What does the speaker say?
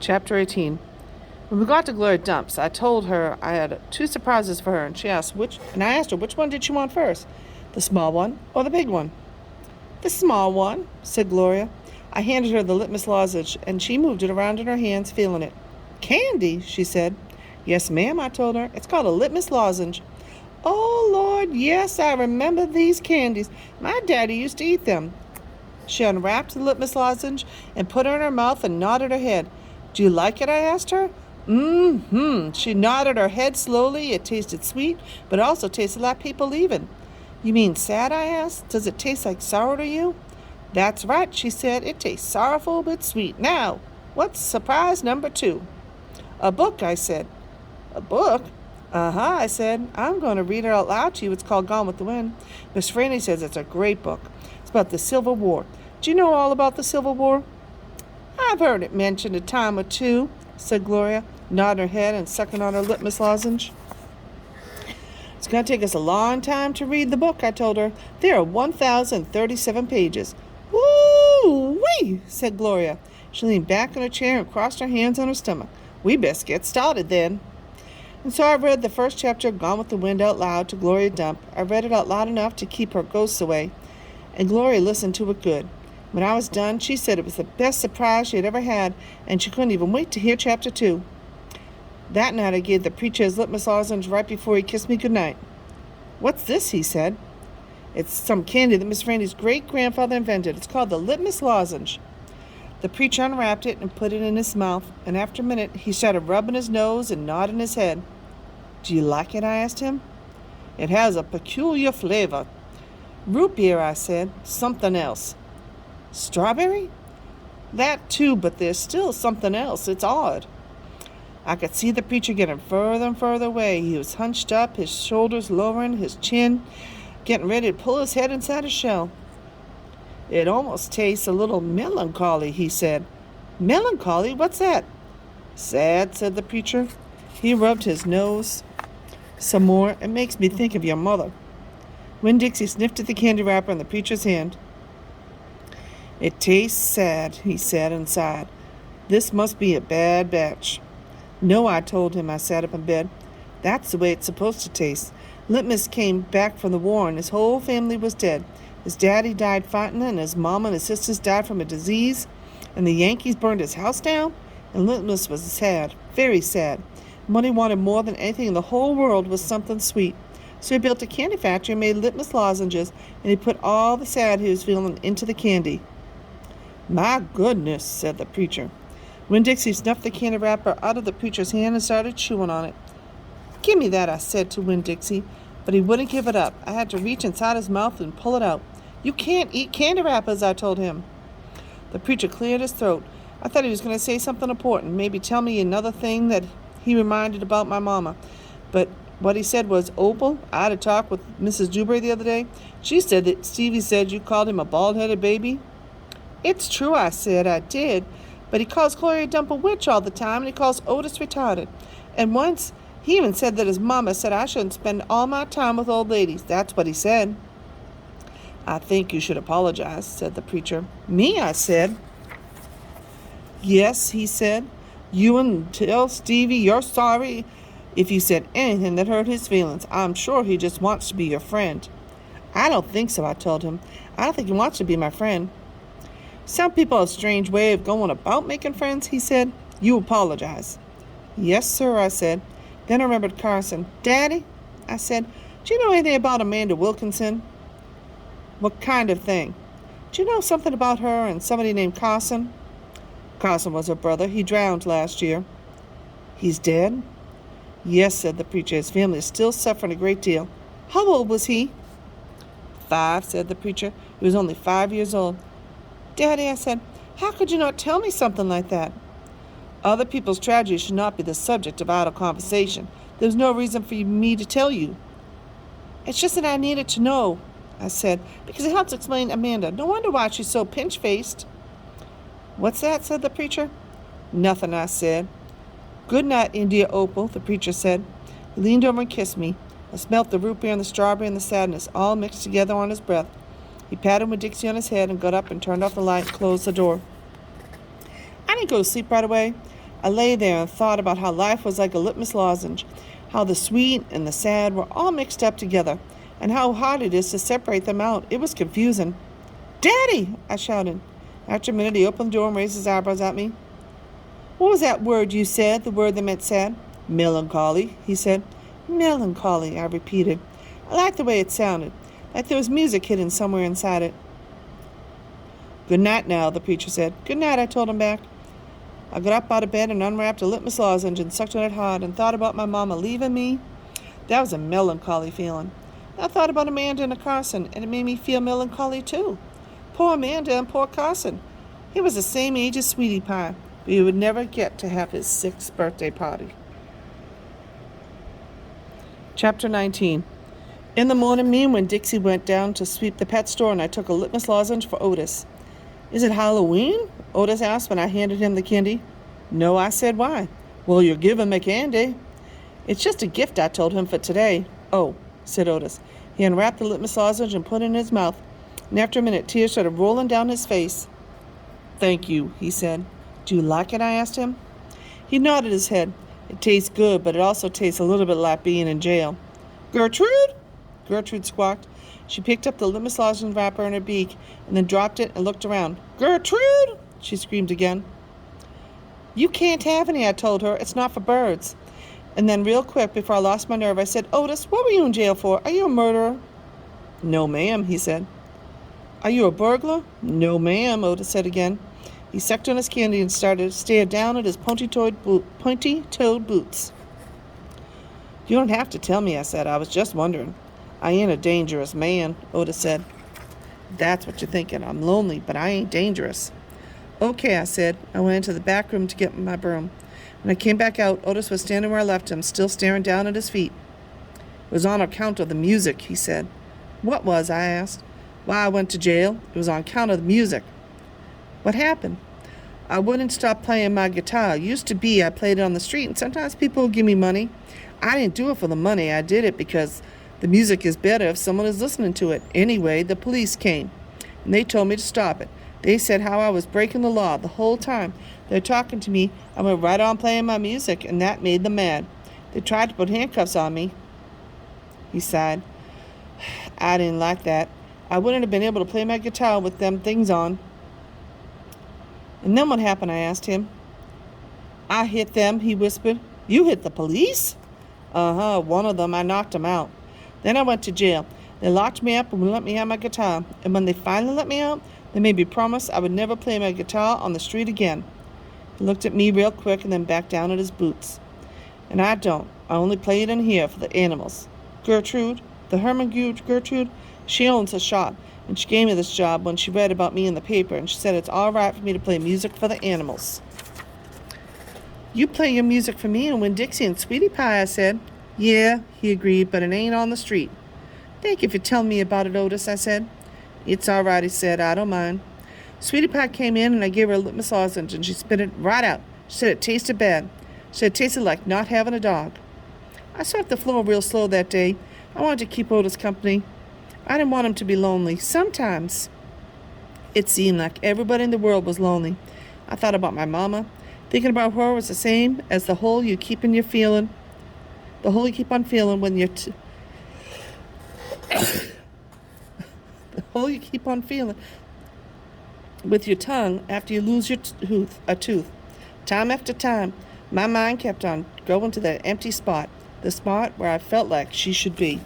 Chapter 18. When we got to Gloria Dumps, I told her I had 2 surprises for her, and I asked her which one did she want first, the small one or the big one. The small one, said Gloria. I handed her the litmus lozenge, and she moved it around in her hands, feeling it. Candy, she said. Yes, ma'am, I told her. It's called a litmus lozenge. Oh, Lord, yes, I remember these candies. My daddy used to eat them. She unwrapped the litmus lozenge and put it in her mouth and nodded her head. Do you like it? I asked her. She nodded her head slowly. It tasted sweet, but also tasted like people leaving. You mean sad? I asked. Does it taste like sorrow to you? That's right, she said. It tastes sorrowful but sweet. Now, what's surprise number 2? A book, I said. A book? I said. I'm going to read it out loud to you. It's called Gone with the Wind. Miss Franny says it's a great book. It's about the Civil War. Do you know all about the Civil War? I've heard it mentioned a time or two, said Gloria, nodding her head and sucking on her litmus lozenge. It's going to take us a long time to read the book, I told her. There are 1,037 pages. Woo-wee, said Gloria. She leaned back in her chair and crossed her hands on her stomach. We best get started then. And so I read the first chapter of Gone with the Wind out loud to Gloria Dump. I read it out loud enough to keep her ghosts away, and Gloria listened to it good. When I was done, she said it was the best surprise she had ever had, and she couldn't even wait to hear chapter 2. That night I gave the preacher his litmus lozenge right before he kissed me goodnight. What's this? He said. It's some candy that Miss Franny's great-grandfather invented. It's called the litmus lozenge. The preacher unwrapped it and put it in his mouth, and after a minute he started rubbing his nose and nodding his head. Do you like it? I asked him. It has a peculiar flavor. Root beer, I said. Something else. Strawberry? That too, but there's still something else. It's odd. I could see the preacher getting further and further away. He was hunched up, his shoulders lowering, his chin, getting ready to pull his head inside his shell. It almost tastes a little melancholy, he said. Melancholy? What's that? Sad, said the preacher. He rubbed his nose some more. It makes me think of your mother. Winn Dixie sniffed at the candy wrapper in the preacher's hand. It tastes sad, he said and sighed. This must be a bad batch. No, I told him. I sat up in bed. That's the way it's supposed to taste. Litmus came back from the war and his whole family was dead. His daddy died fighting and his mama and his sisters died from a disease, and the Yankees burned his house down, and Litmus was sad, very sad. And what he wanted more than anything in the whole world was something sweet. So he built a candy factory and made litmus lozenges, and he put all the sad he was feeling into the candy. My goodness, said the preacher. Winn Dixie snuffed the candy wrapper out of the preacher's hand and started chewing on it. Give me that, I said to Winn Dixie, but he wouldn't give it up. I had to reach inside his mouth and pull it out. You can't eat candy wrappers, I told him. The preacher cleared his throat. I thought he was going to say something important, maybe tell me another thing that he reminded about my mama. But what he said was, Opal, I had a talk with Mrs. Dewberry the other day. She said that Stevie said you called him a bald-headed baby. It's true, I said, I did. But he calls Gloria Dump a witch all the time, and he calls Otis retarded. And once, he even said that his mama said I shouldn't spend all my time with old ladies. That's what he said. I think you should apologize, said the preacher. Me, I said. Yes, he said. You and tell Stevie you're sorry if you said anything that hurt his feelings. I'm sure he just wants to be your friend. I don't think so, I told him. I don't think he wants to be my friend. Some people have a strange way of going about making friends, he said. You apologize. Yes, sir, I said. Then I remembered Carson. Daddy, I said, do you know anything about Amanda Wilkinson? What kind of thing? Do you know something about her and somebody named Carson? Carson was her brother. He drowned last year. He's dead? Yes, said the preacher. His family is still suffering a great deal. How old was he? 5, said the preacher. He was only 5 years old. Daddy, I said, how could you not tell me something like that? Other people's tragedy should not be the subject of idle conversation. There's no reason for me to tell you. It's just that I needed to know, I said, because it helps explain Amanda. No wonder why she's so pinch-faced. What's that? Said the preacher. Nothing, I said. Good night, India Opal, the preacher said. He leaned over and kissed me. I smelt the root beer and the strawberry and the sadness all mixed together on his breath. He patted Winn Dixie on his head and got up and turned off the light and closed the door. I didn't go to sleep right away. I lay there and thought about how life was like a litmus lozenge, how the sweet and the sad were all mixed up together, and how hard it is to separate them out. It was confusing. "Daddy!" I shouted. After a minute, he opened the door and raised his eyebrows at me. "What was that word you said, the word that meant sad?" "Melancholy," he said. "Melancholy," I repeated. I liked the way it sounded, like there was music hidden somewhere inside it. "Good night now," the preacher said. "Good night," I told him back. I got up out of bed and unwrapped a litmus lozenge and sucked on it hard and thought about my mama leaving me. That was a melancholy feeling. I thought about Amanda and Carson, and it made me feel melancholy too. Poor Amanda and poor Carson. He was the same age as Sweetie Pie, but he would never get to have his 6th birthday party. Chapter 19. In the morning, me and Winn Dixie went down to sweep the pet store, and I took a litmus lozenge for Otis. "Is it Halloween?" Otis asked when I handed him the candy. "No," I said. "Why?" "Well, you're giving me candy." "It's just a gift," I told him, "for today." "Oh," said Otis. He unwrapped the litmus lozenge and put it in his mouth, and after a minute, tears started rolling down his face. "Thank you," he said. "Do you like it?" I asked him. He nodded his head. "It tastes good, but it also tastes a little bit like being in jail." "Gertrude?" Gertrude squawked. She picked up the litmus lozenge wrapper in her beak and then dropped it and looked around. "Gertrude!" she screamed again. "You can't have any," I told her. "It's not for birds." And then real quick, before I lost my nerve, I said, "Otis, what were you in jail for? Are you a murderer?" "No, ma'am," he said. "Are you a burglar?" "No, ma'am," Otis said again. He sucked on his candy and started to stare down at his pointy-toed boots. "You don't have to tell me," I said. "I was just wondering." "I ain't a dangerous man," Otis said. "That's what you're thinking. I'm lonely, but I ain't dangerous." "Okay," I said. I went into the back room to get my broom. When I came back out, Otis was standing where I left him, still staring down at his feet. "It was on account of the music," he said. "What was?" I asked. "Why I went to jail. It was on account of the music." "What happened?" "I wouldn't stop playing my guitar. Used to be I played it on the street, and sometimes people would give me money. I didn't do it for the money. I did it because the music is better if someone is listening to it. Anyway, the police came, and they told me to stop it. They said how I was breaking the law the whole time. They're talking to me. I went right on playing my music, and that made them mad. They tried to put handcuffs on me." He sighed. "I didn't like that. I wouldn't have been able to play my guitar with them things on." "And then what happened?" I asked him. "I hit them," he whispered. "You hit the police?" "Uh-huh, one of them. I knocked him out. Then I went to jail. They locked me up and wouldn't let me have my guitar. And when they finally let me out, they made me promise I would never play my guitar on the street again." He looked at me real quick and then back down at his boots. "And I don't. I only play it in here for the animals. Gertrude, the Herman Gertrude, she owns a shop, and she gave me this job when she read about me in the paper, and she said it's all right for me to play music for the animals." "You play your music for me and Winn Dixie and Sweetie Pie," I said. "Yeah," he agreed, "but it ain't on the street." "Thank you for telling me about it, Otis," I said. "It's all right," he said. "I don't mind." Sweetie Pie came in, and I gave her a litmus lozenge, and she spit it right out. She said it tasted bad. She said it tasted like not having a dog. I swept the floor real slow that day. I wanted to keep Otis company. I didn't want him to be lonely. Sometimes it seemed like everybody in the world was lonely. I thought about my mama. Thinking about her was the same as the hole you keep on feeling when you're the hole you keep on feeling with your tongue after you lose a tooth. Time after time, my mind kept on going to that empty spot, the spot where I felt like she should be.